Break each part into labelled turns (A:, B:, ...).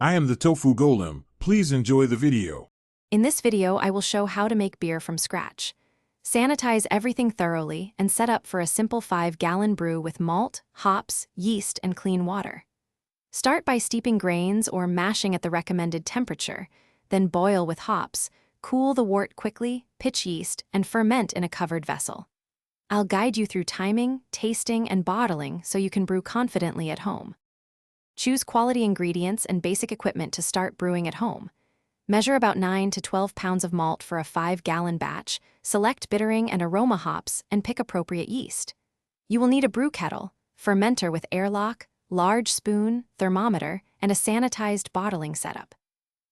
A: I am the Tofu Golem. Please enjoy the video.
B: In this video, I will show how to make beer from scratch. Sanitize everything thoroughly and set up for a simple 5-gallon brew with malt, hops, yeast, and clean water. Start by steeping grains or mashing at the recommended temperature, then boil with hops, cool the wort quickly, pitch yeast, and ferment in a covered vessel. I'll guide you through timing, tasting, and bottling so you can brew confidently at home. Choose quality ingredients and basic equipment to start brewing at home. Measure about 9 to 12 pounds of malt for a 5-gallon batch, select bittering and aroma hops, and pick appropriate yeast. You will need a brew kettle, fermenter with airlock, large spoon, thermometer, and a sanitized bottling setup.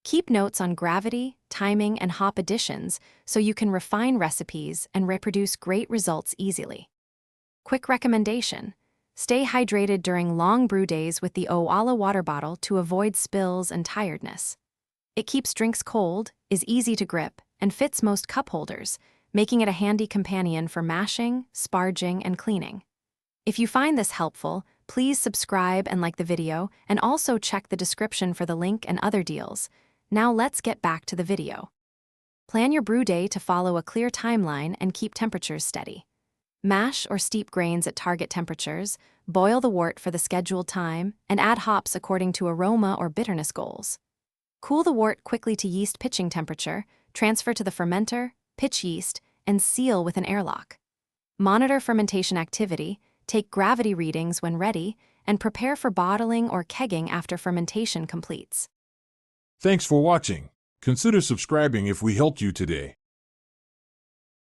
B: Keep notes on gravity, timing, and hop additions so you can refine recipes and reproduce great results easily. Quick recommendation: stay hydrated during long brew days with the Owala water bottle to avoid spills and tiredness. It keeps drinks cold, is easy to grip, and fits most cup holders, making it a handy companion for mashing, sparging, and cleaning. If you find this helpful, please subscribe and like the video, and also check the description for the link and other deals. Now let's get back to the video. Plan your brew day to follow a clear timeline and keep temperatures steady. Mash or steep grains at target temperatures, boil the wort for the scheduled time, and add hops according to aroma or bitterness goals. Cool the wort quickly to yeast pitching temperature, transfer to the fermenter, pitch yeast, and seal with an airlock. Monitor fermentation activity, take gravity readings when ready, and prepare for bottling or kegging after fermentation completes.
A: Thanks for watching. Consider subscribing if we helped you today.